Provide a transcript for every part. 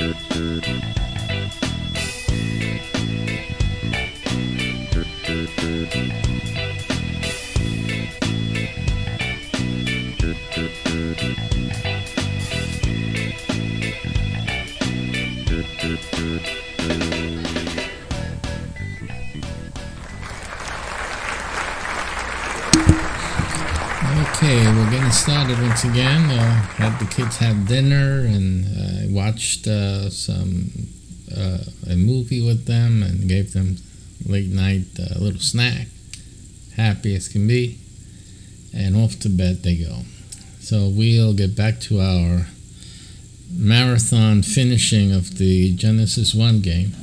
Okay, we're getting started once again. Had the kids have dinner and watched a movie with them and gave them late night little snack, happy as can be, and off to bed they go. So we'll get back to our marathon finishing of the Genesis 1 game.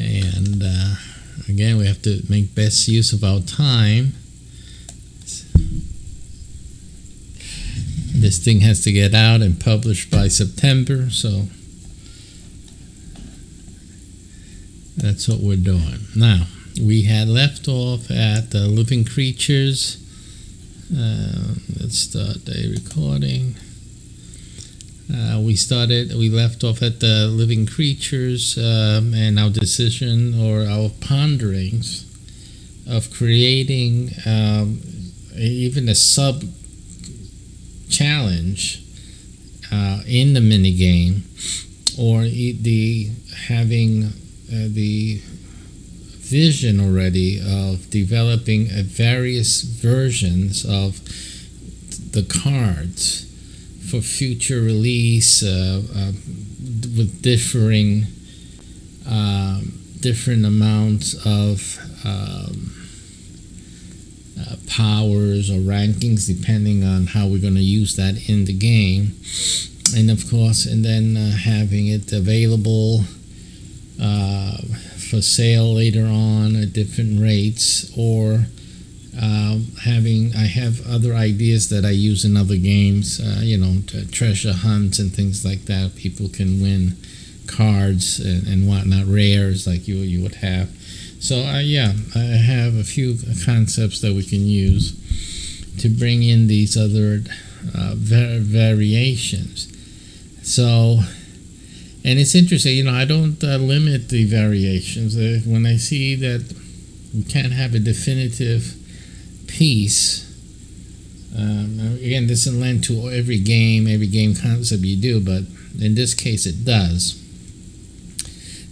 And again, we have to make best use of our time. This thing has to get out and published by September, so that's what we're doing. Now, we had left off at the Living Creatures. Let's start the recording. We left off at the Living Creatures and our decision or our ponderings of creating even a sub challenge in the minigame, or having the vision already of developing various versions of the cards for future release with different amounts of powers or rankings, depending on how we're going to use that in the game, and of course, and then having it available for sale later on at different rates, or I have other ideas that I use in other games, treasure hunts and things like that. People can win cards and whatnot, rares like you would have. So I have a few concepts that we can use to bring in these other variations. So, and it's interesting, I don't limit the variations. When I see that we can't have a definitive piece, again, this doesn't lend to every game concept you do, but in this case it does.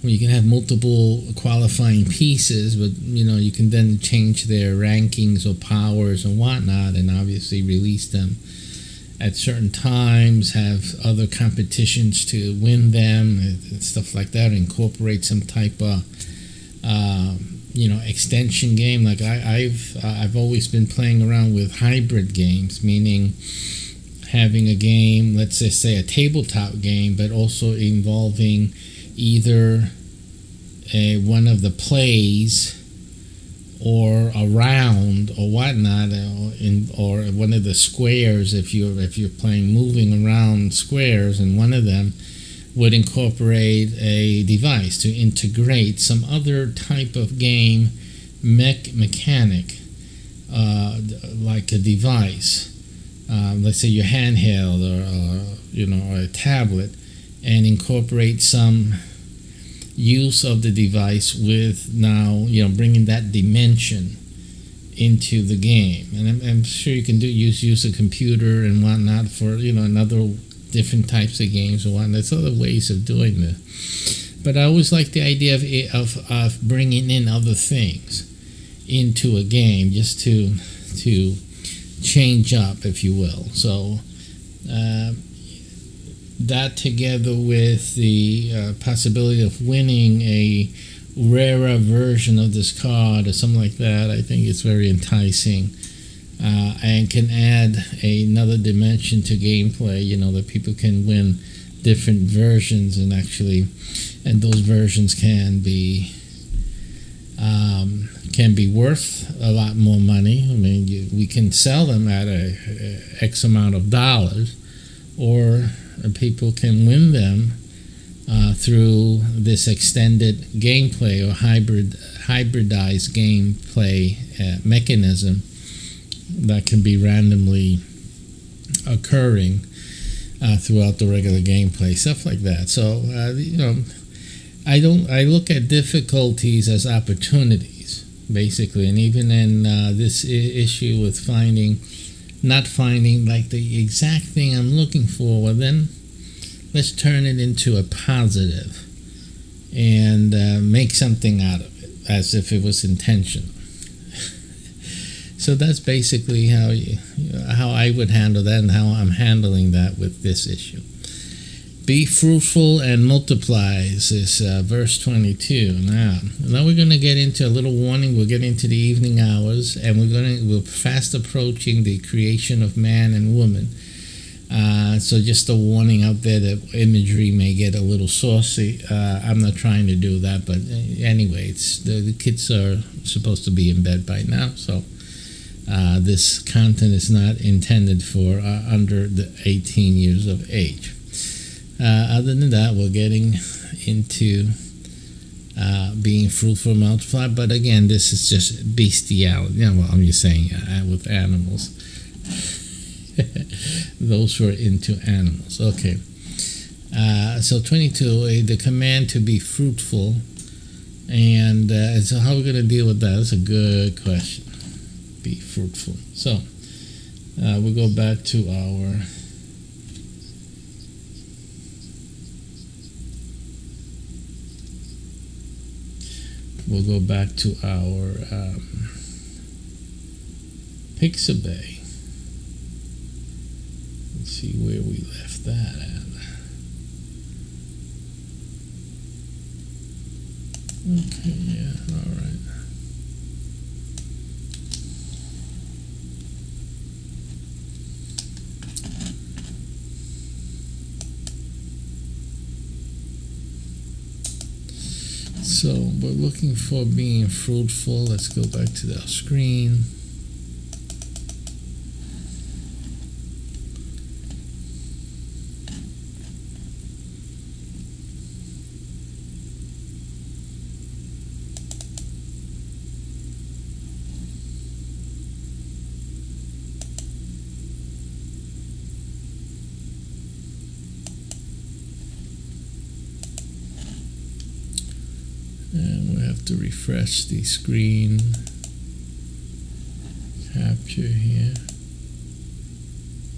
Well, you can have multiple qualifying pieces, but you can then change their rankings or powers and whatnot, and obviously release them at certain times, have other competitions to win them, and stuff like that. Incorporate some type of extension game. Like I've always been playing around with hybrid games, meaning having a game, let's just say a tabletop game, but also involving either one of the plays or a round or whatnot, or one of the squares. If you're playing moving around squares, and one of them would incorporate a device to integrate some other type of game mechanic, like a device. Let's say your handheld or a tablet, and incorporate some use of the device with now bringing that dimension into the game. And I'm sure you can use a computer and whatnot for another different types of games or whatnot. There's other ways of doing this, but I always like the idea of bringing in other things into a game, just to change up, if you will. So that, together with the possibility of winning a rarer version of this card or something like that, I think it's very enticing, and can add another dimension to gameplay. That people can win different versions, and those versions can be worth a lot more money. I mean, we can sell them at a X amount of dollars, or people can win them through this extended gameplay or hybridized gameplay mechanism that can be randomly occurring throughout the regular gameplay, stuff like that. So I look at difficulties as opportunities, basically, and even in this issue with not finding like the exact thing I'm looking for, well then let's turn it into a positive and make something out of it as if it was intentional. So that's basically how I would handle that and how I'm handling that with this issue. Be fruitful and multiplies is verse 22. Now we're going to get into a little warning. We'll get into the evening hours, and we're fast approaching the creation of man and woman. So just a warning out there that imagery may get a little saucy. I'm not trying to do that, but anyway, the kids are supposed to be in bed by now, so this content is not intended for under the 18 years of age. Other than that, we're getting into being fruitful and multiply. But again, this is just bestiality. I'm just saying with animals. Those who are into animals. Okay. So 22, the command to be fruitful. And so how are we going to deal with that? That's a good question. Be fruitful. So we'll go back to our... We'll go back to our Pixabay. Let's see where we left that at. Okay, yeah, all right. So we're looking for being fruitful. Let's go back to our screen. And we have to refresh the screen capture here.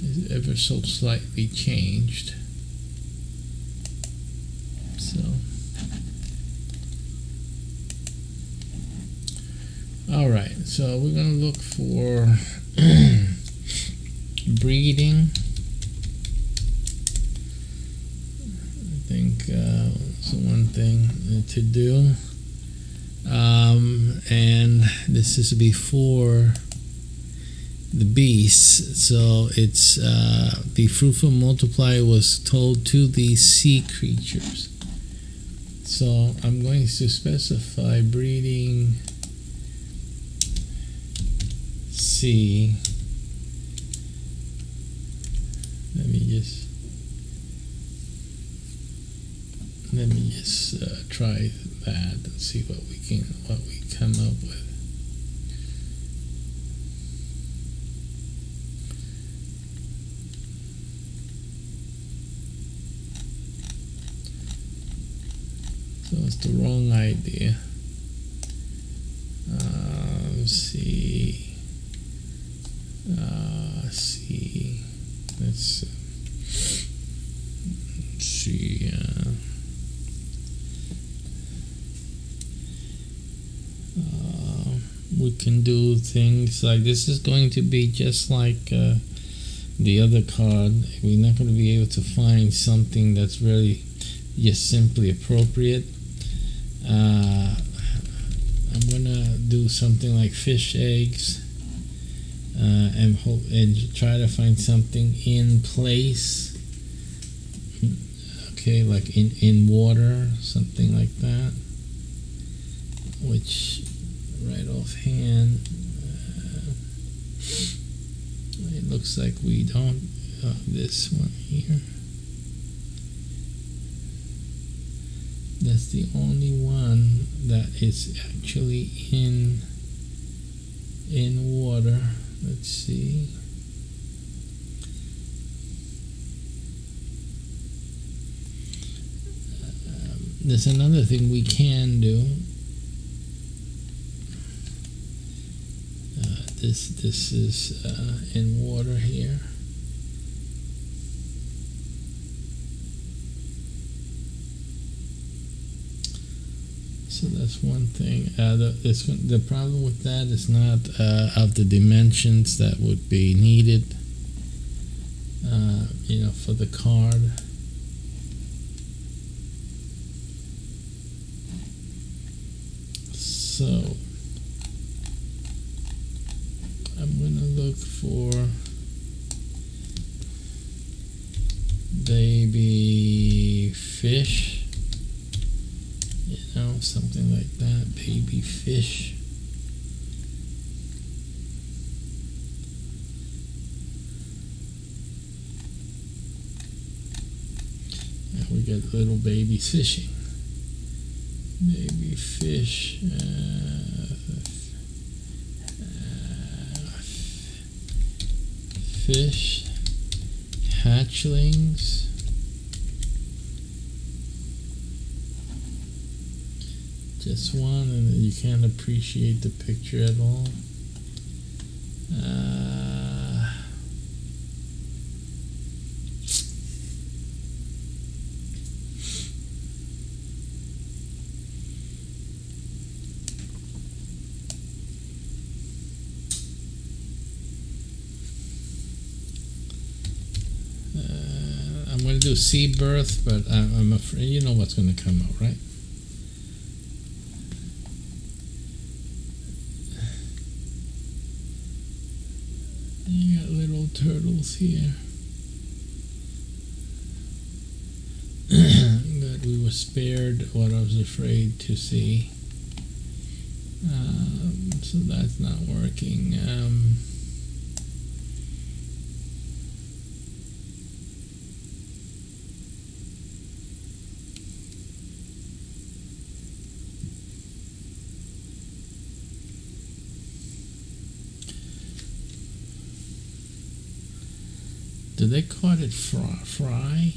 It's ever so slightly changed. So, all right. So we're going to look for breeding. I think it's the one thing to do. And this is before the beasts, so it's be fruitful and multiply was told to these sea creatures. So I'm going to specify breeding sea. Let me just try that and see what we come up with. So it's the wrong idea. Let's see. Let's see. We can do things like this is going to be just like the other card. We're not going to be able to find something that's really just simply appropriate. I'm going to do something like fish eggs and try to find something in place. Okay, like in water, something like that. Which right offhand it looks like we don't this one here, that's the only one that is actually in water. Let's see, there's another thing we can do. This is in water here. So that's one thing. The problem with that is not of the dimensions that would be needed, for the card. So I'm going to look for baby fish. Something like that, baby fish. And we get little babies fishing. Baby fish. Fish. Hatchlings. Just one, and you can't appreciate the picture at all. I'm going to do sea birth, but I'm afraid you know what's going to come out, right? You got little turtles here. Good, we were spared what I was afraid to see. So that's not working. Do they call it fry?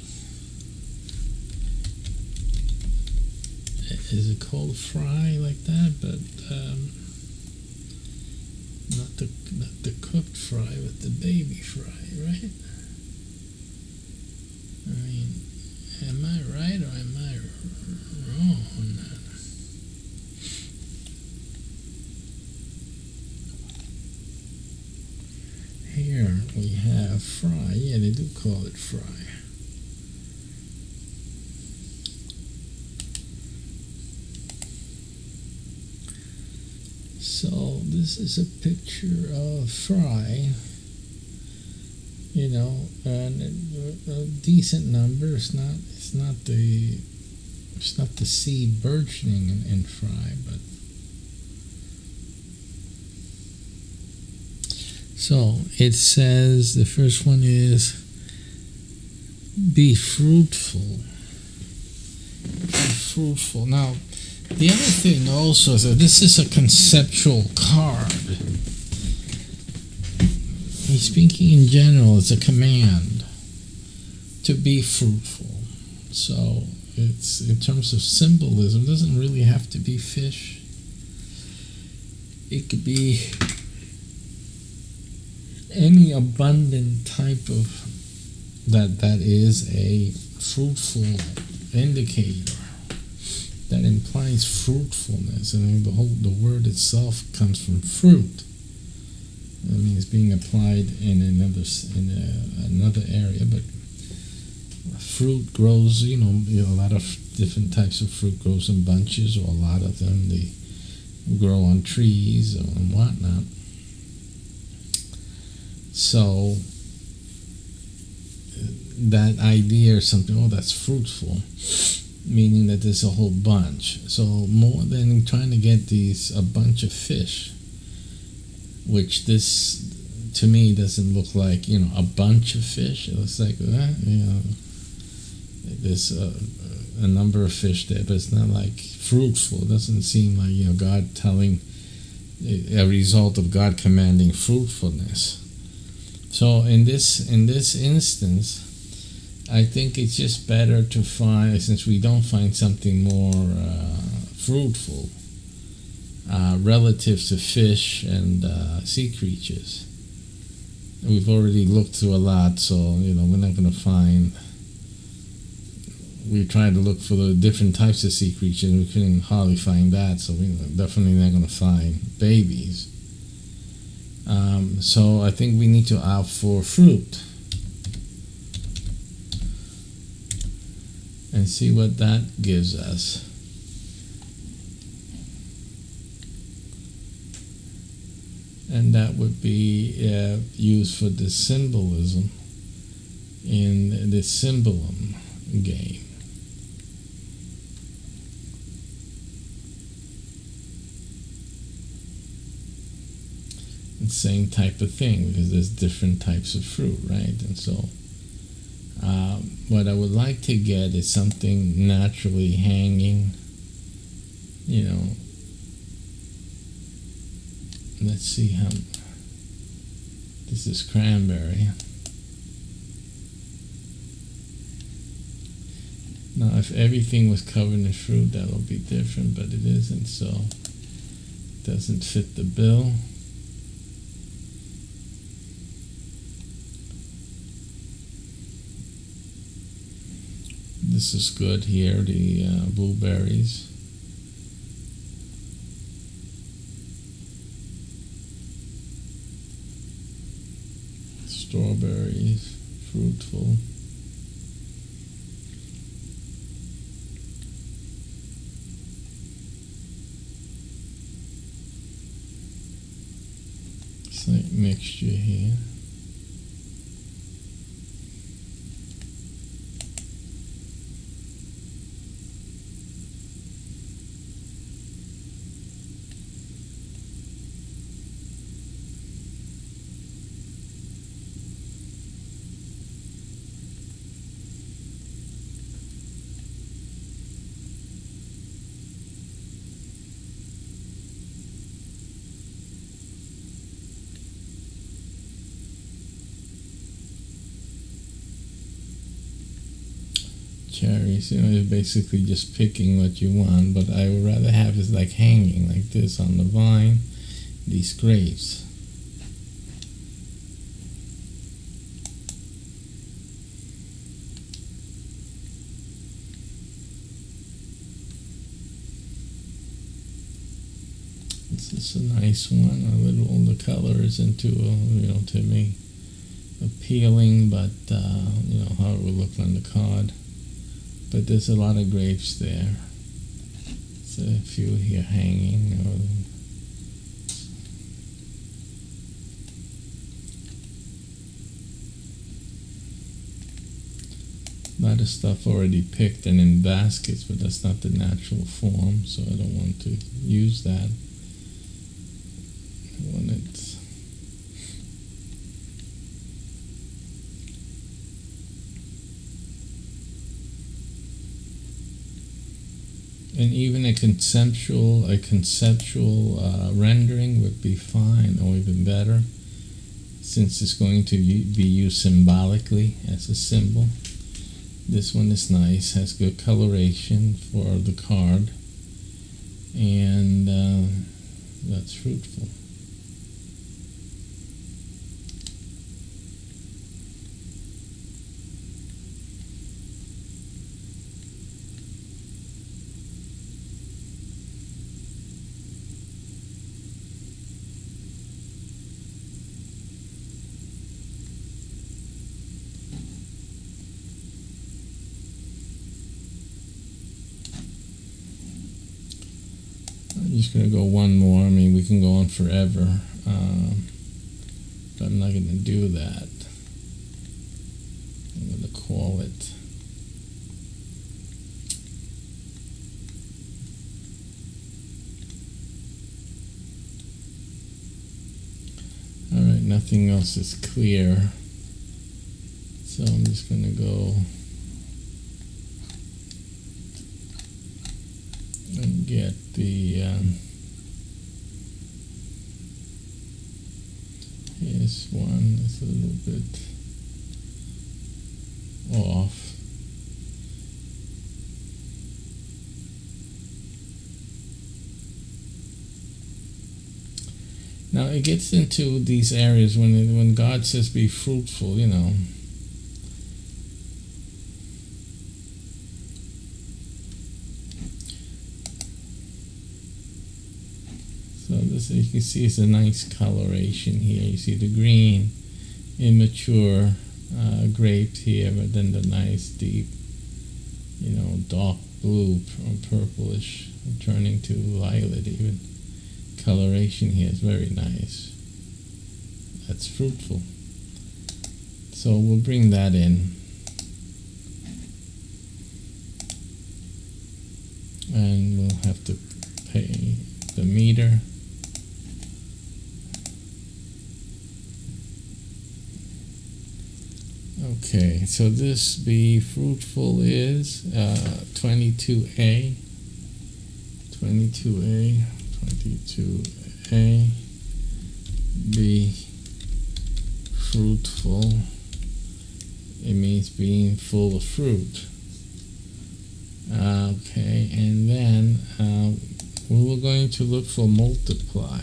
Is it called fry like that? But not the cooked fry, but the baby fry, right? I mean, am I right or am I wrong on that? Here we have fry. Yeah, they do call it fry. So this is a picture of fry, and a decent number. It's not the seed burgeoning in fry, but. So it says the first one is be fruitful. Be fruitful. Now, the other thing also is that this is a conceptual card. He's speaking in general. It's a command to be fruitful. So it's in terms of symbolism. It doesn't really have to be fish. It could be any abundant type of that is a fruitful indicator that implies fruitfulness. I mean, the word itself comes from fruit. I mean, it's being applied in another area, but fruit grows. A lot of different types of fruit grows in bunches, or a lot of them they grow on trees and whatnot. So that idea or something, that's fruitful, meaning that there's a whole bunch. So more than trying to get a bunch of fish, which this to me doesn't look like, a bunch of fish. It looks like, there's a number of fish there, but it's not like fruitful. It doesn't seem like, God telling a result of God commanding fruitfulness. So in this instance, I think it's just better to find, since we don't find something more fruitful relative to fish and sea creatures. We've already looked through a lot, so we're not going to find. We tried to look for the different types of sea creatures, and we couldn't hardly find that, so we're definitely not going to find babies. So I think we need to opt for fruit and see what that gives us. And that would be used for the symbolism in the Symbolum game. The same type of thing, because there's different types of fruit, right? And so what I would like to get is something naturally hanging, let's see how, this is cranberry. Now if everything was covered in fruit, that would be different, but it isn't, so it doesn't fit the bill. This is good here, the blueberries. Strawberries, fruitful. Slight mixture here. Cherries, you're basically just picking what you want, but I would rather have it like hanging like this on the vine, these grapes. This is a nice one. The color isn't too, to me appealing, but how it would look on the card. But there's a lot of grapes there. So a few here hanging. A lot of stuff already picked and in baskets, but that's not the natural form, so I don't want to use that. I want it. And even a conceptual rendering would be fine, or even better, since it's going to be used symbolically as a symbol. This one is nice, has good coloration for the card, and that's fruitful. I'm just going to go one more. I mean, we can go on forever, but I'm not going to do that. I'm going to call it. Alright, nothing else is clear, so I'm just going to go and get the here's one that's a little bit off. Now it gets into these areas when God says be fruitful, you know. So this, you can see, is a nice coloration here. You see the green, immature grapes here, but then the nice deep, you know, dark blue or purplish, turning to violet even. Coloration here is very nice. That's fruitful. So we'll bring that in. And we'll have to pay the meter. Okay, so this be fruitful is 22A. 22A. 22A. Be fruitful. It means being full of fruit. Okay, and then we were going to look for multiply.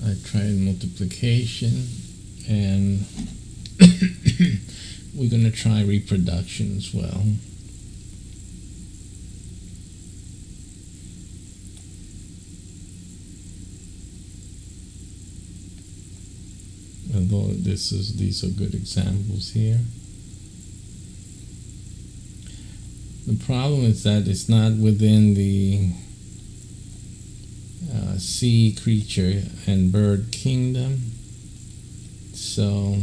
I tried multiplication, and we're going to try reproduction as well. Although these are good examples here. The problem is that it's not within the sea creature and bird kingdom, so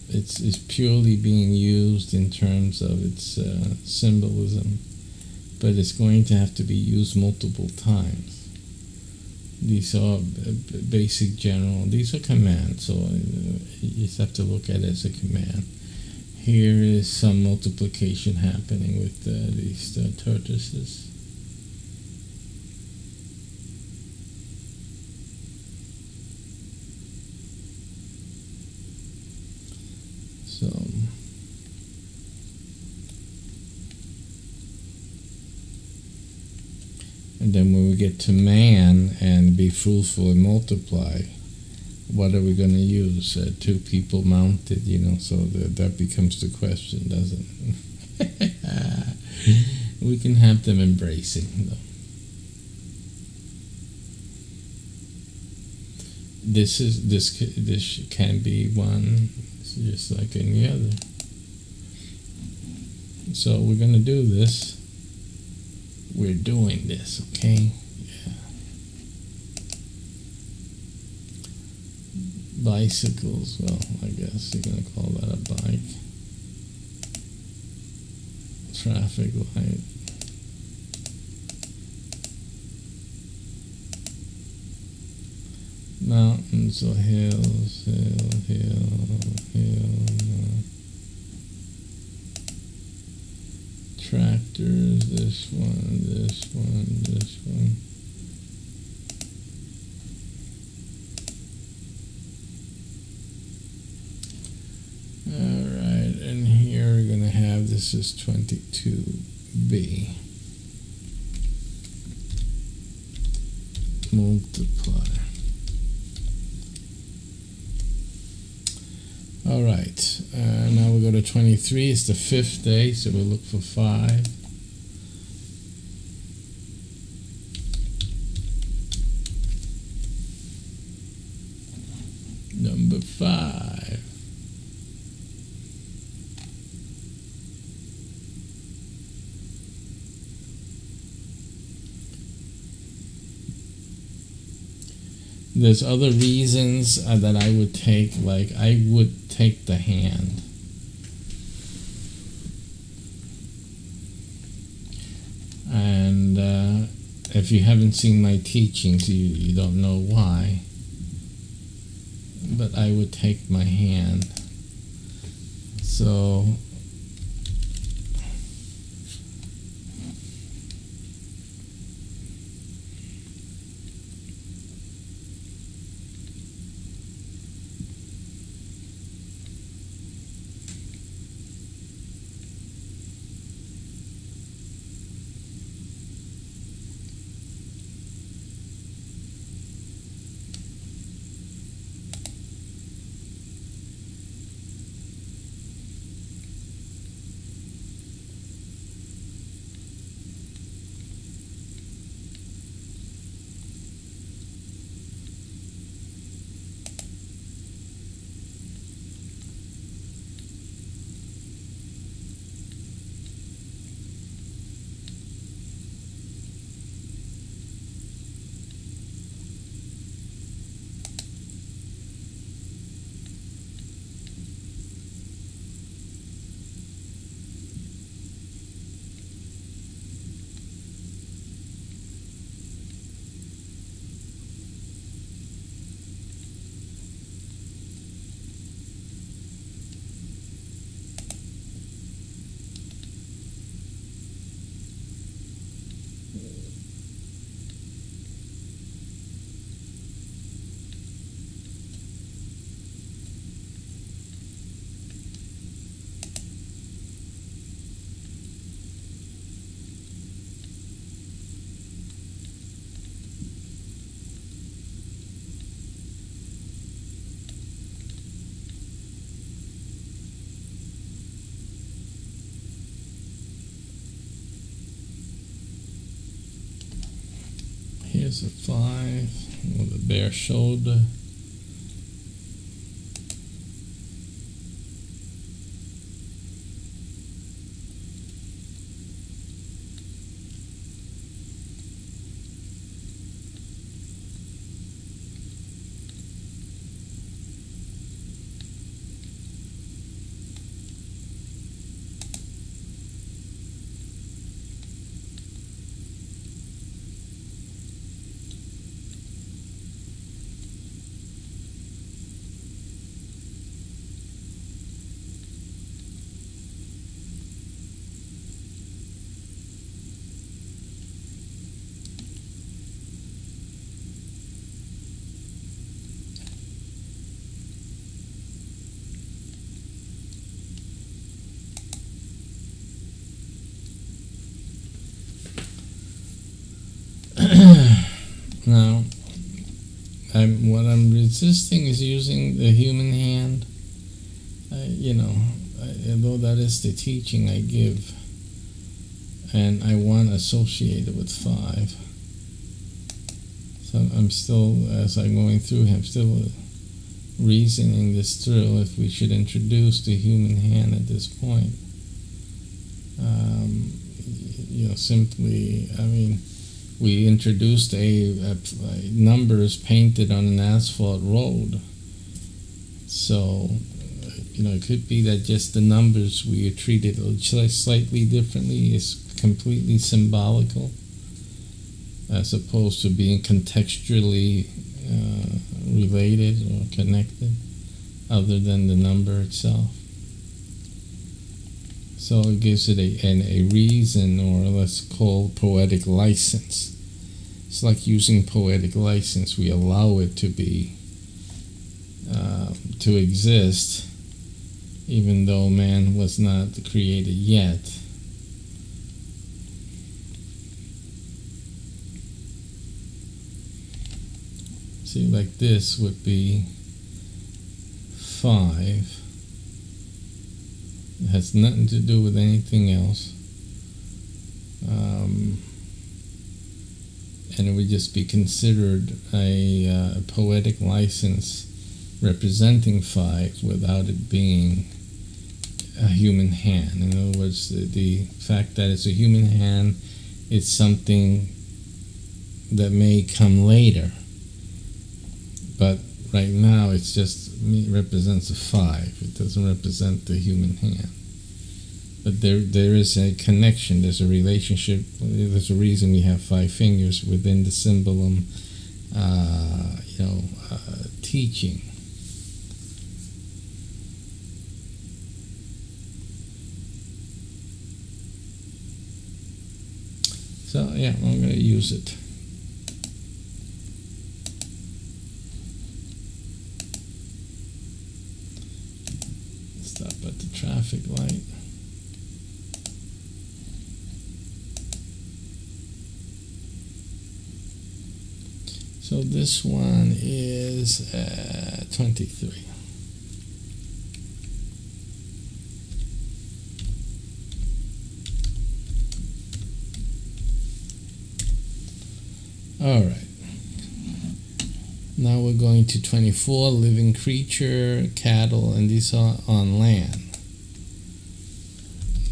it's purely being used in terms of its symbolism, but it's going to have to be used multiple times. These are basic general, these are commands, so you just have to look at it as a command. Here is some multiplication happening with these tortoises. So, and then when we get to man and be fruitful and multiply, what are we going to use? 2 people mounted, you know, so that becomes the question, doesn't it? We can have them embracing, though. This can be one just like any other. So we're going to do this. We're doing this, okay? Yeah. Bicycles, well, I guess you're going to call that a bike. Traffic light. Mountains or hills, hill. Tractors, this one. Alright, and here we're going to have, this is 22B. Multiply. Alright, now we go to 23. It's the 5th day, so we'll look for 5. Number 5. There's other reasons that I would take, like I would take the hand. And if you haven't seen my teachings, you don't know why. But I would take my hand. So here's a 5 with a bare shoulder. Now, what I'm resisting is using the human hand. Although that is the teaching I give, and I want to associate it with 5. So I'm still, as I'm going through, I'm still reasoning this through if we should introduce the human hand at this point. We introduced a numbers painted on an asphalt road. So, it could be that just the numbers we treated slightly differently is completely symbolical, as opposed to being contextually related or connected, other than the number itself. So it gives it a reason, or let's call poetic license. It's like using poetic license. We allow it to be, to exist, even though man was not created yet. See, like this would be 5. It has nothing to do with anything else. And it would just be considered a poetic license representing 5 without it being a human hand. In other words, the fact that it's a human hand is something that may come later. But right now it represents a 5. It doesn't represent the human hand. But there is a connection. There's a relationship. There's a reason we have 5 fingers within the Symbolum, teaching. So yeah, I'm going to use it. Stop at the traffic light. So this one is 23. All right. Now we're going to 24, living creature, cattle, and these are on land.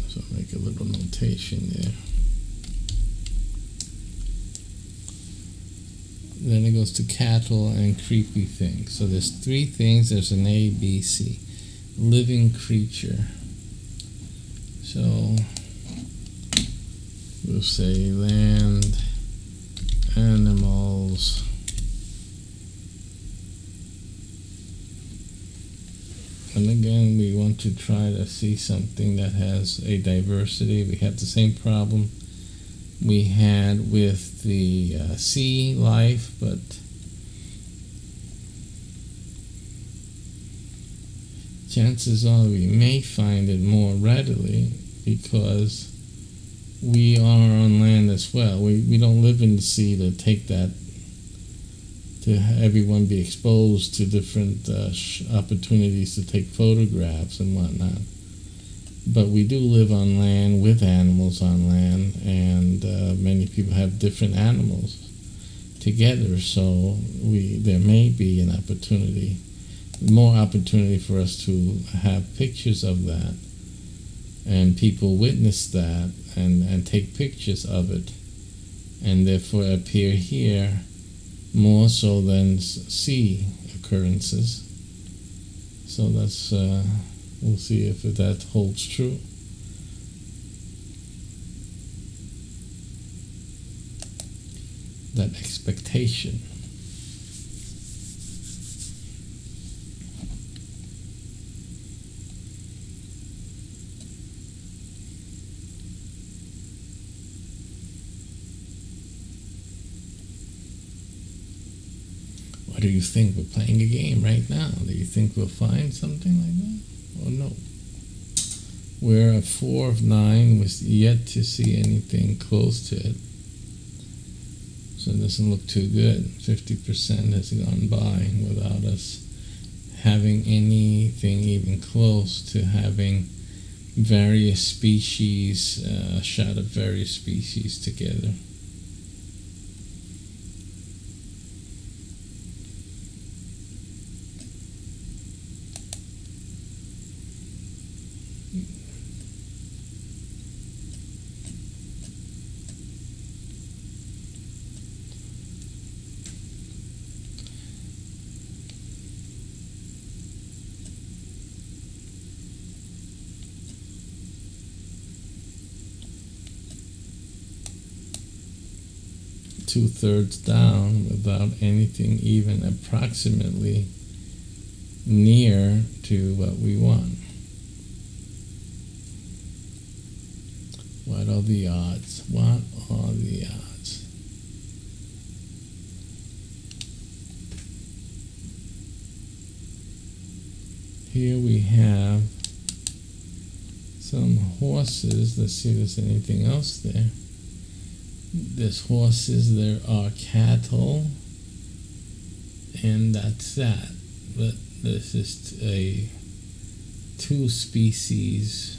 So I'll make a little notation there. Then it goes to cattle and creepy things. So there's 3 things. There's an A, B, C. Living creature. So we'll say land, animals, and again we want to try to see something that has a diversity. We have the same problem we had with the sea life, but chances are we may find it more readily because we are on land as well. We don't live in the sea to take that, to everyone be exposed to different opportunities to take photographs and whatnot. But we do live on land with animals on land, and many people have different animals together, so there may be an opportunity, more opportunity for us to have pictures of that, and people witness that and take pictures of it, and therefore appear here more so than sea occurrences. So that's we'll see if that holds true. That expectation. What do you think? We're playing a game right now. Do you think we'll find something like that? Or no? We're a 4 of 9 with yet to see anything close to it. So it doesn't look too good. 50% has gone by without us having anything even close to having various species, a shot of various species together. Two-thirds down without anything even approximately near to what we want. What are the odds? What are the odds? Here we have some horses. Let's see if there's anything else there. There's horses, there are cattle, and that's that. But this is a 2 species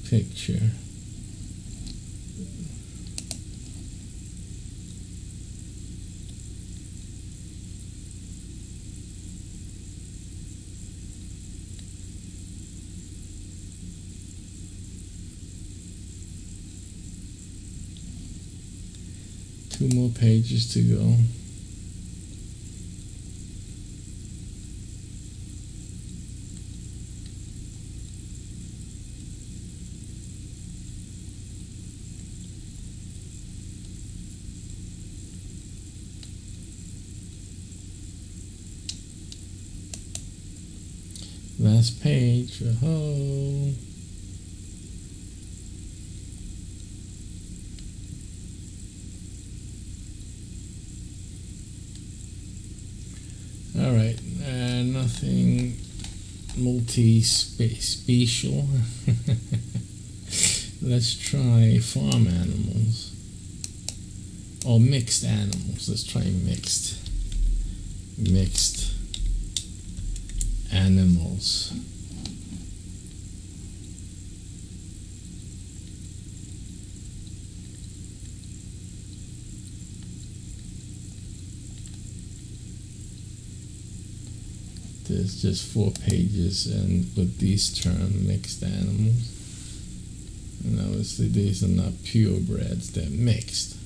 picture. Two more pages to go. Last page. Oh. All right. Nothing multi-spatial. Let's try farm animals. Or mixed animals. Let's try mixed animals. There's just 4 pages, and with these terms, mixed animals. And obviously these are not purebreds, they're mixed.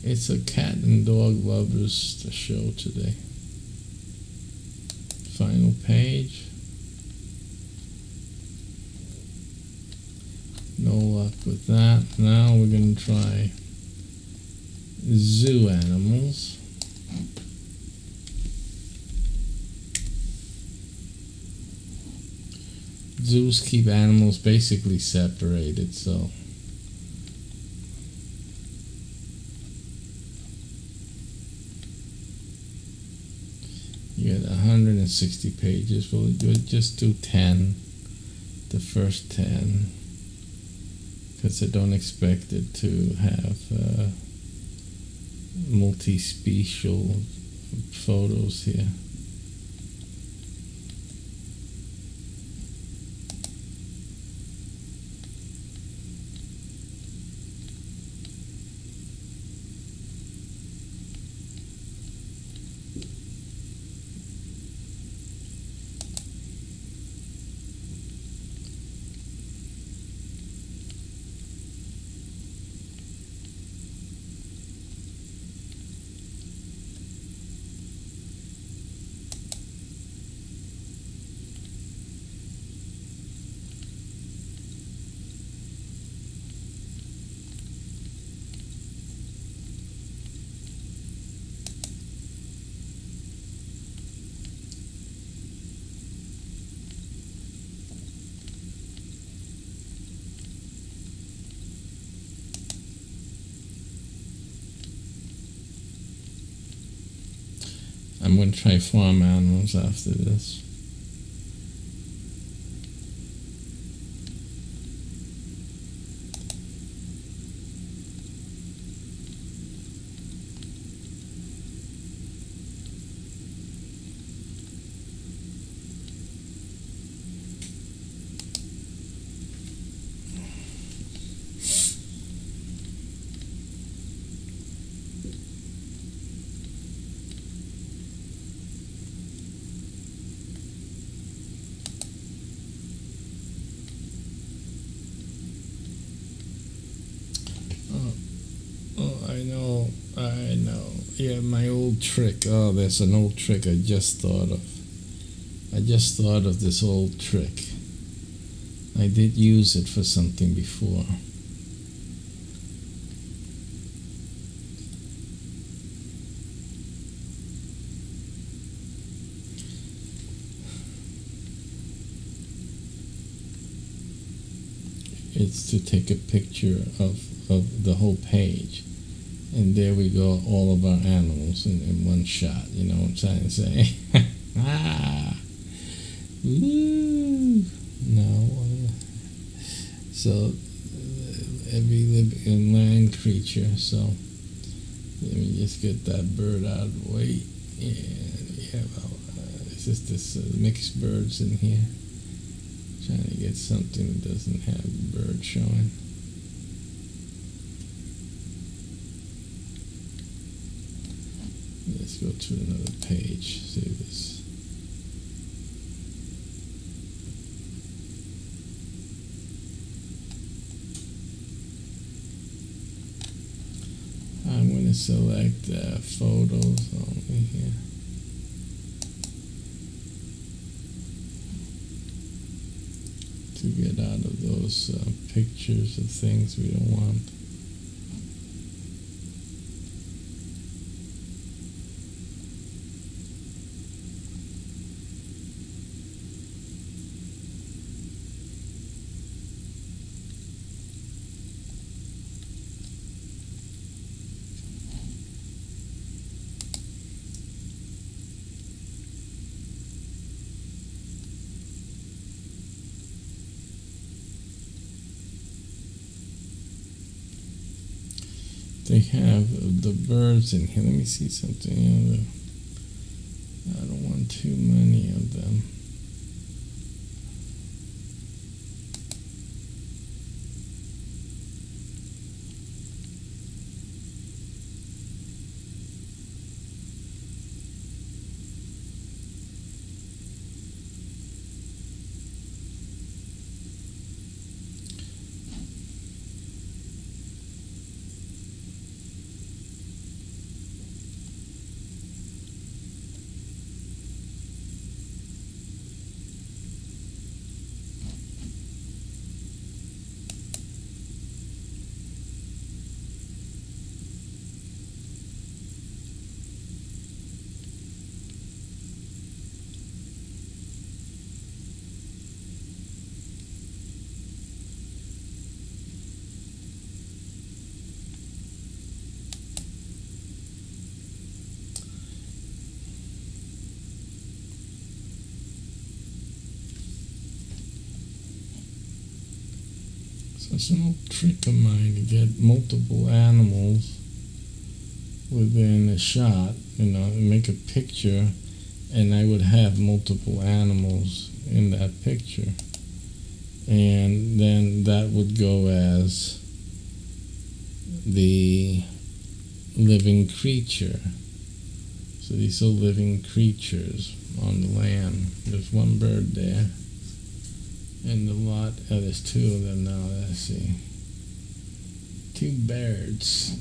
It's a cat and dog lovers show today. Final page. No luck with that. Now we're going to try zoo animals. Zoos keep animals basically separated, so you get 160 pages. We'll just do 10, the first 10, because I don't expect it to have multi-spatial photos here. I'm going to try farm animals after this. I know. Yeah, my old trick. Oh, there's an old trick I just thought of. I just thought of this old trick. I did use it for something before. It's to take a picture of the whole page. And there we go, all of our animals in one shot. You know what I'm trying to say? Ah! Woo! No. So, every living land creature. So, let me just get that bird out of the way. Yeah, well, it's just this mixed birds in here. Trying to get something that doesn't have the bird showing. Let's go to another page. See this. I'm going to select photos only here. to get out of those pictures of things we don't want. They have the birds in here. Let me see something. I don't want too many of them. So it's an old trick of mine to get multiple animals within a shot, make a picture, and I would have multiple animals in that picture. And then that would go as the living creature. So these are living creatures on the land. There's one bird there. And the lot, there's two of them now, let's see. Two birds.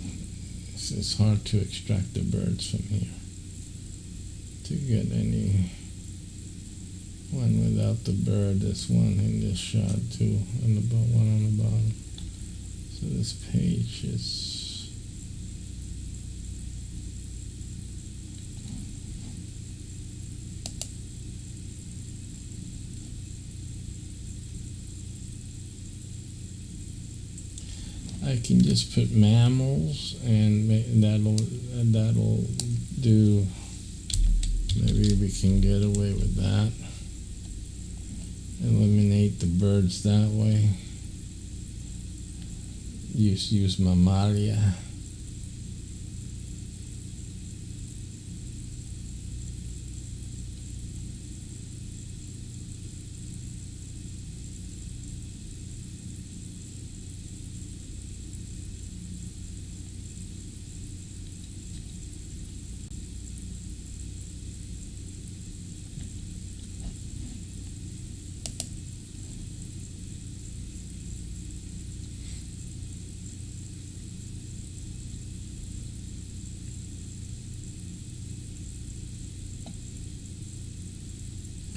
It's hard to extract the birds from here. To get any one without the bird, there's one in this shot too, and one on the bottom. So this page is I can just put mammals, and that'll do. Maybe we can get away with that. Eliminate the birds that way. Use mammalia.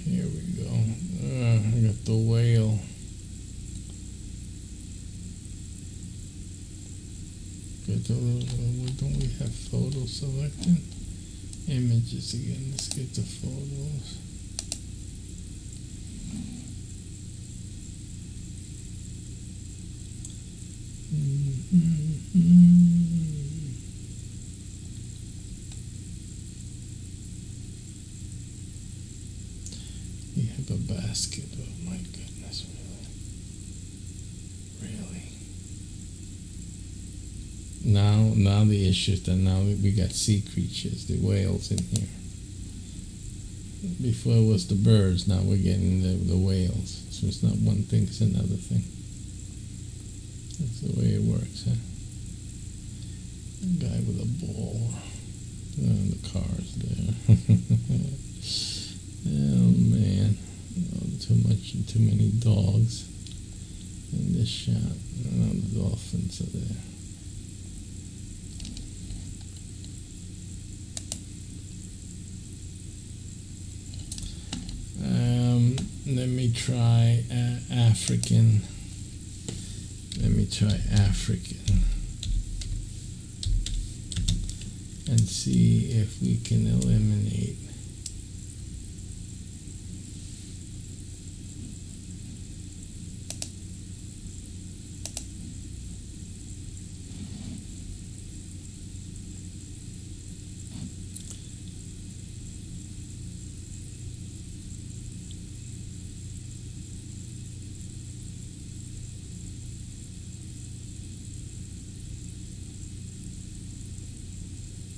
Here we go. I got the whale. Don't we have photo selected? Images again. Let's get the photos. We have a basket. Oh my goodness, really? Now the issue is that now we got sea creatures, the whales in here. Before it was the birds, now we're getting the whales. So it's not one thing, it's another thing. That's the way it works, huh? A guy with a ball. And the car's there. Oh man, too many dogs in this shot. The dolphins are there. Let me me try African. Let me try African and see if we can eliminate.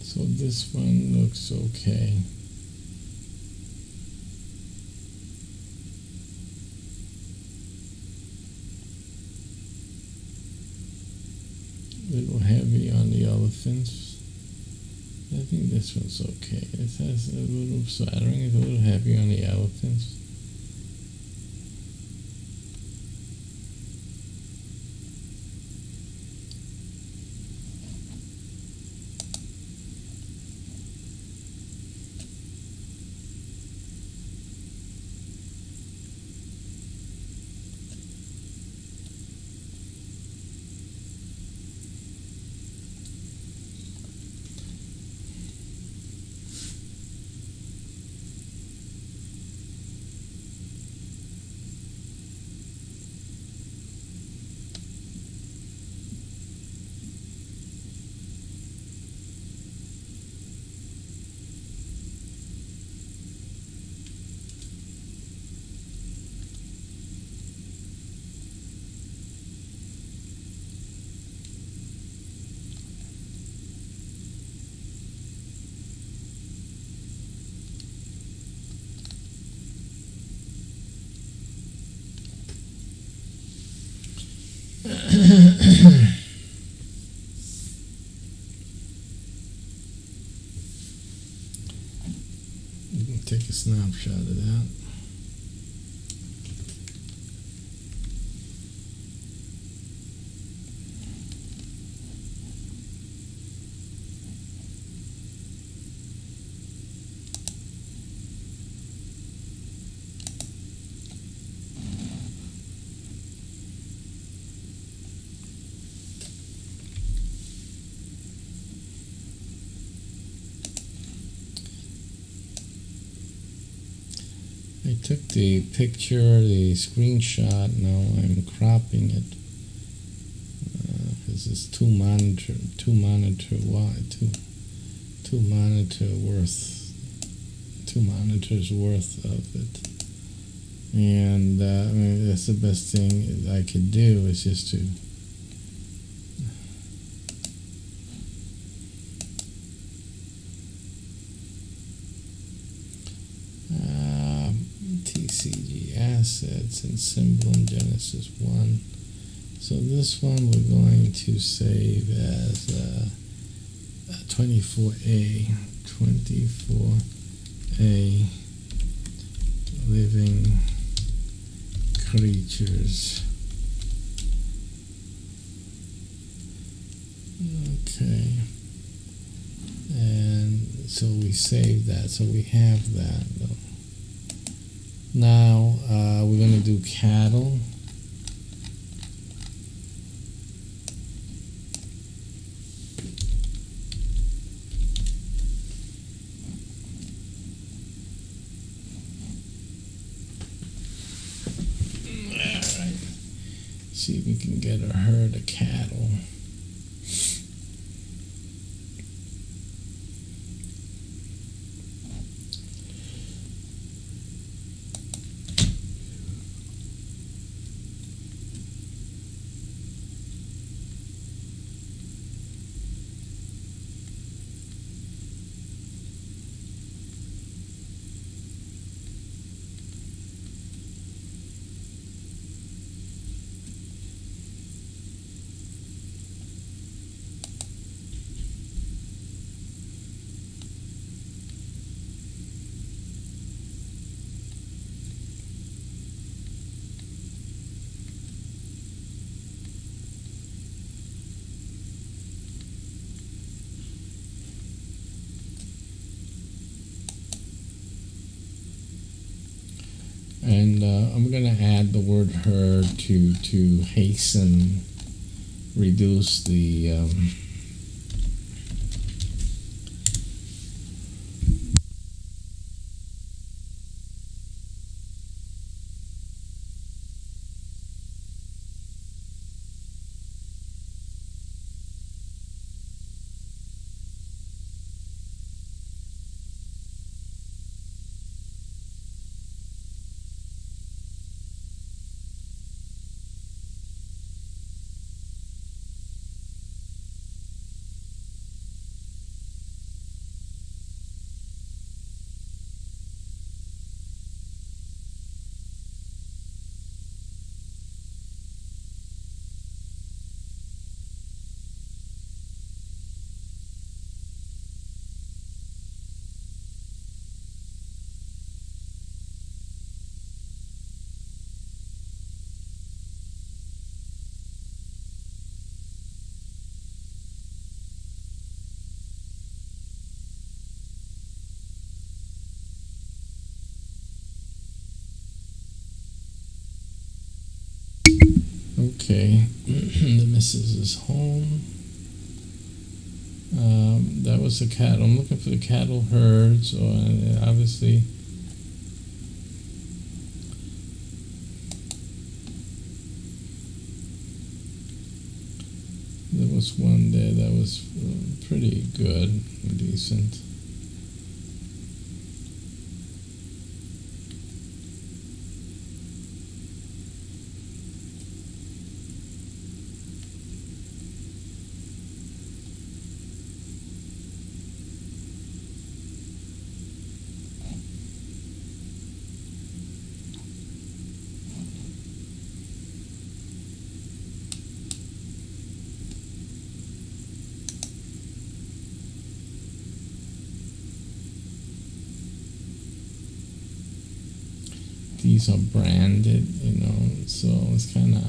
So this one looks okay. A little heavy on the elephants. I think this one's okay. It has a little splattering. It's a little heavy on the elephants. You can take a snapshot of that. I took the picture, the screenshot. Now I'm cropping it because it's two monitors worth of it, and I mean, that's the best thing I could do is just to TCG assets and Symbolum Genesis 1. So this one we're going to save as 24A living creatures. Okay, and so we save that, so we have that though. Now we're going to do cattle. Alright, see if we can get a herd of cattle. I'm gonna add the word herd to hasten, reduce the okay. The missus is home. That was the cattle. I'm looking for the cattle herds, or obviously. There was one there that was pretty good, decent. These are branded, so it's kind of,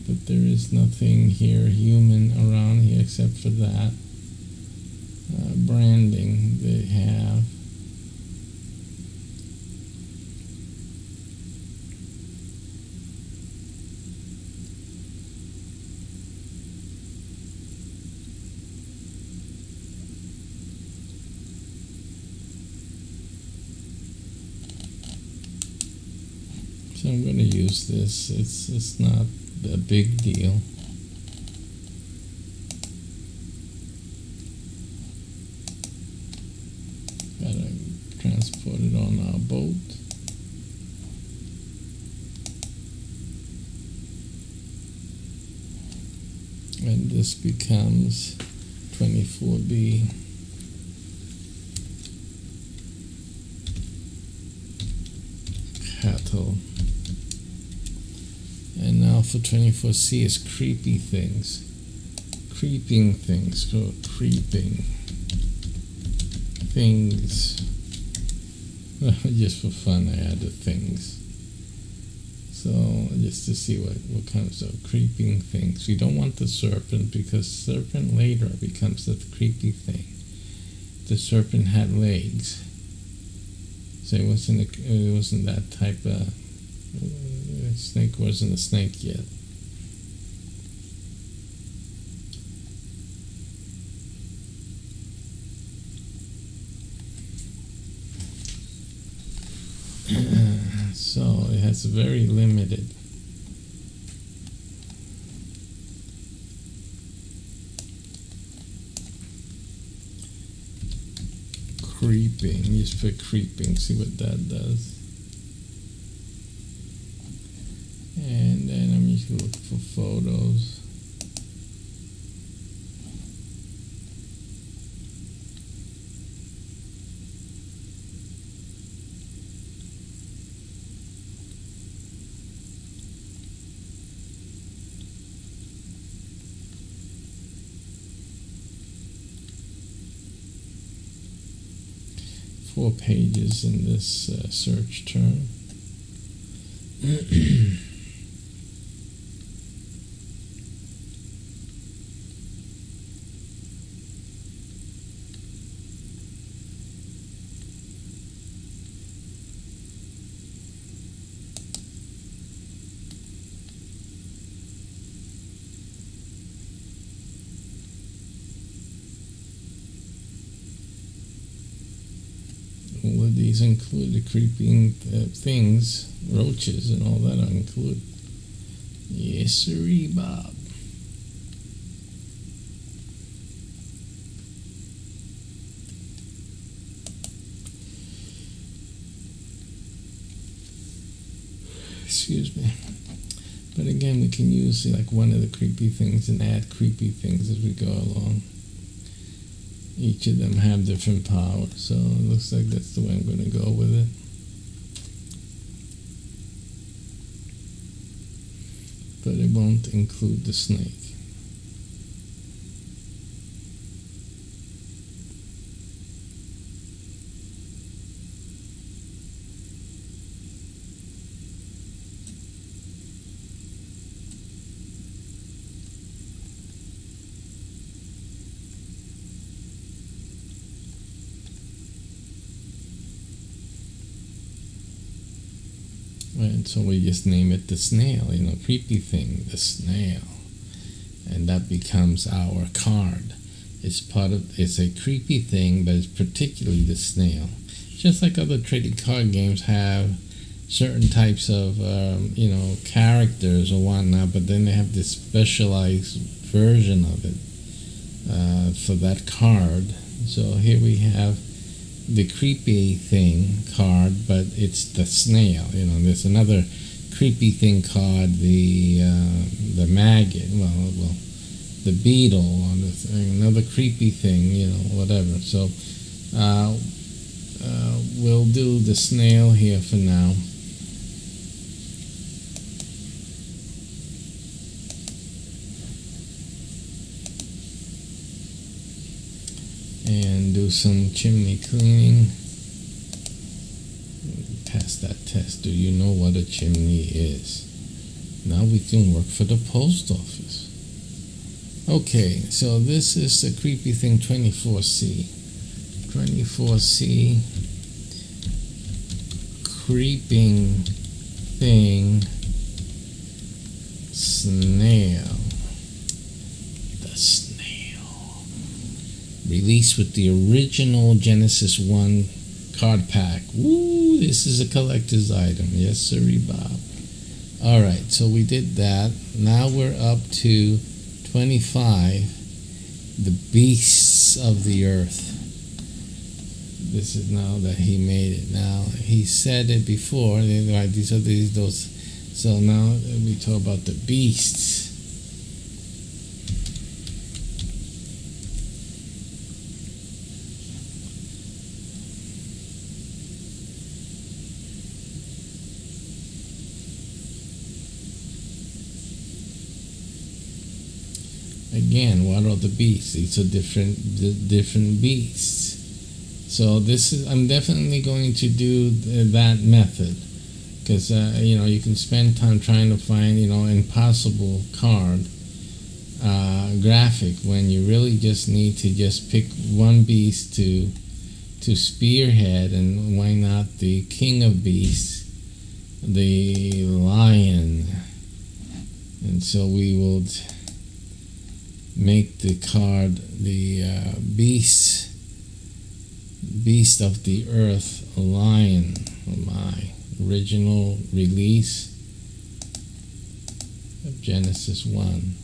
but there is nothing here human around here except for that branding they have. So I'm going to use this. It's not a big deal. Gotta transport it on our boat. And this becomes 24B. Cattle. And now for 24C is creepy things. Creeping things. So creeping things. Just for fun I added things. So just to see what comes of creeping things. We don't want the serpent because serpent later becomes the creepy thing. The serpent had legs. So it wasn't that type of snake. Wasn't a snake yet. So it has very limited. Creeping, just put creeping, see what that does. And then I'm just going to look for photos. Four pages in this search term. these include the creeping things, roaches and all that are included. Yes, sirree, Bob. Excuse me. But again, we can use like one of the creepy things and add creepy things as we go along. Each of them have different powers, so it looks like that's the way I'm going to go with it. But it won't include the snake. And so we just name it the snail, creepy thing, the snail. And that becomes our card. It's a creepy thing, but it's particularly the snail. Just like other trading card games have certain types of, characters or whatnot, but then they have this specialized version of it for that card. So here we have the creepy thing card, but it's the snail. There's another creepy thing card, the maggot, the beetle on the thing, another creepy thing, whatever. So we'll do the snail here for now. And do some chimney cleaning. Pass that test. Do you know what a chimney is? Now we can work for the post office. Okay, so this is the creepy thing 24C. 24C, creeping thing, snail. The snail. Released with the original Genesis 1 card pack. Woo, this is a collector's item. Yes, sirree, Bob. Alright, so we did that. Now we're up to 25, the beasts of the earth. This is now that he made it. Now, he said it before. These are those. So now we talk about the beasts. Again, what are the beasts? These are different beasts. So I'm definitely going to do that method, because you can spend time trying to find impossible card graphic when you really just need to just pick one beast to spearhead, and why not the king of beasts, the lion. And so we will make the card the beast of the earth, a lion. My original release of Genesis 1.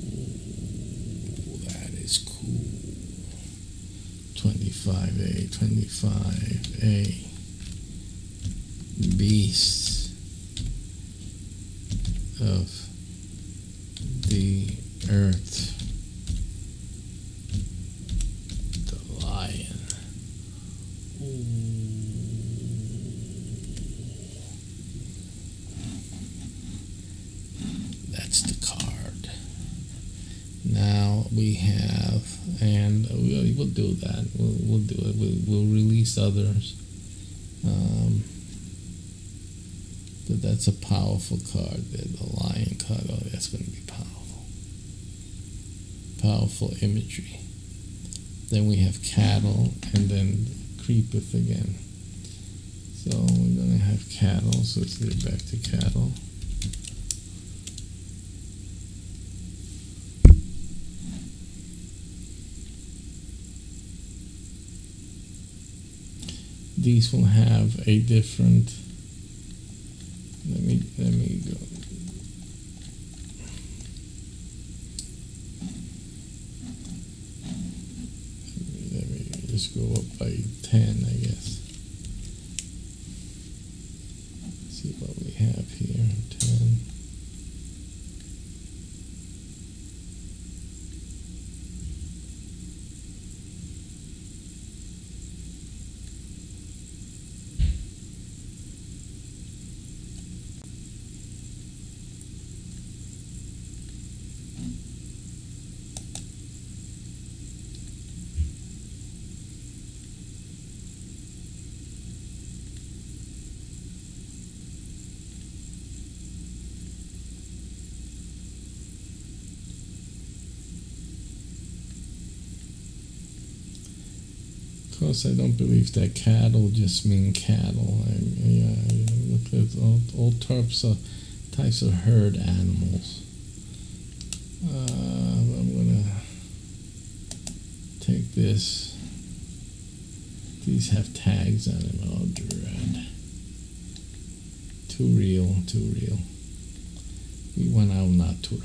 Ooh, that is cool. 25A, 25A. Beasts of the earth, the lion. Ooh. That's the card. Now we have, and we'll do that. We'll do it. We'll release others. But that's a powerful card there, the lion card. Oh, that's going to be powerful. Powerful imagery. Then we have cattle, and then creepeth again. So we're going to have cattle, so let's get back to cattle. these will have a different. Let me go. Let me just go up by 10, I guess. See what we have here. 10. Of course, I don't believe that cattle just mean cattle. I look at all types of herd animals. I'm gonna take this. These have tags on them. Oh, dread. Too real, too real. We want our natural.